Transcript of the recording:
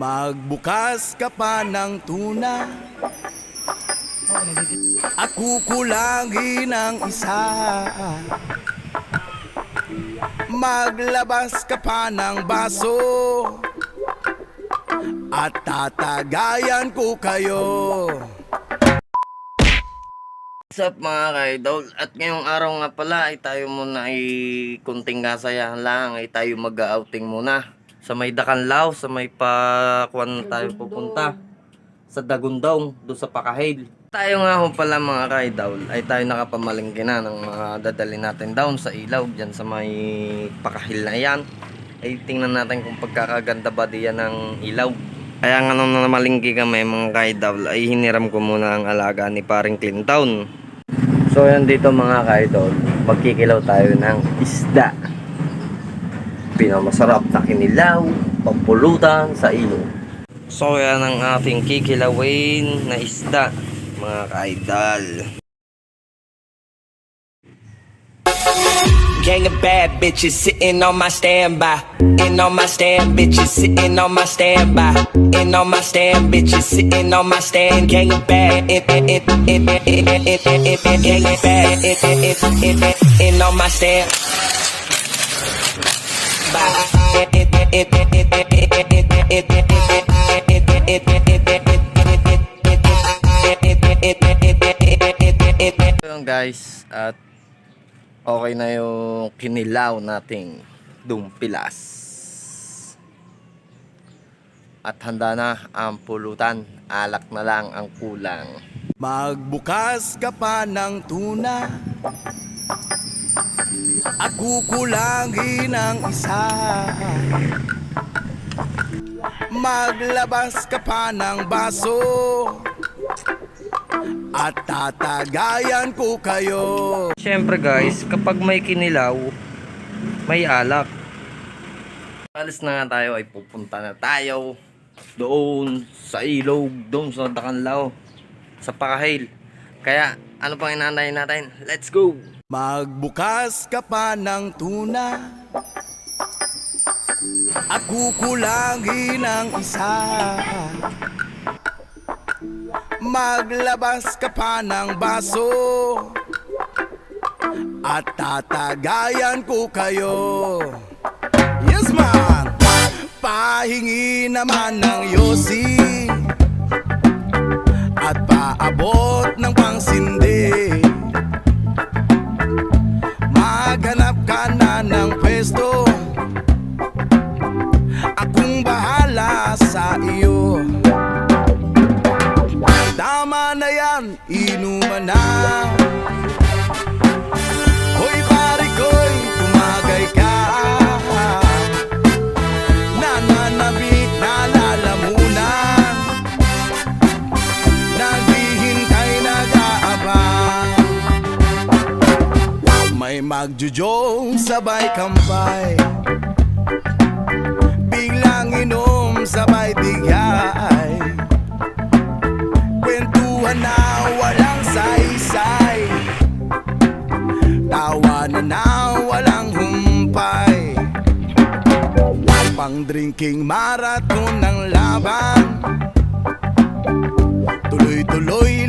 Magbukas ka pa ng tuna at kukulangin ng isa. Maglabas ka pa ng baso at tatagayan ko kayo. What's up mga ka-idol? At ngayong araw nga pala ay tayo muna ay kunting kasayahan lang, ay tayo mag-outing muna sa may Dacanlao, sa may pakuan tayo pupunta sa Dagundong, doon sa Pakahil. Tayo nga ho pala mga ka-idol ay tayo nakapamalingki na ng mga dadali natin down sa ilaw dyan sa may Pakahil na yan. Ay tingnan natin kung pagkakaganda ba diyan ng ilaw. Kaya nga nung namalingki kami mga ka-idol ay hiniram ko muna ang alaga ni paring Clintown. So yan dito mga ka-idol, magkikilaw tayo ng isda. Pinamasarap na kinilaw, pampulutan sa ilog. So yan ang ating kikilawin na isda mga ka-idol. Gang of bad bitches sitting on my standby. In on my stand, bitches sitting on my standby. In on my stand, bitches sitting on my stand. Gang of bad, gang of bad, in on my stand. So guys, at okay na yung kinilaw nating dumpilas. At handa na ang pulutan. Alak na lang ang kulang. Magbukas ka pa ng tuna at kukulangin ng isa. Maglabas ka pa ng baso at tatagayan ko kayo. Siyempre guys, kapag may kinilaw, may alak. Alis na nga tayo, ay pupunta na tayo doon sa ilog, doon sa Dacanlao, sa Pakahil. Kaya ano pang inaantay natin? Let's go! Magbukas ka pa ng tuna at kukulangin ng isa. Maglabas ka pa ng baso at tatagayan ko kayo. Yes man! Pahingi naman ng yosi at paabot ng pangsindi. Maghanap ka na ng pwesto, akong bahala sa iyo. Tama na yan, inuman na. Hoy pare ko'y tumagay ka. Nananabik na lalamunan, naghihintay nag-aabang. May magjujong sabay kampay, biglang inom sabay bigay. Kwentuhan na walang saysay, tawanan na walang humpay. Pang drinking marathon ng laban, tuloy-tuloy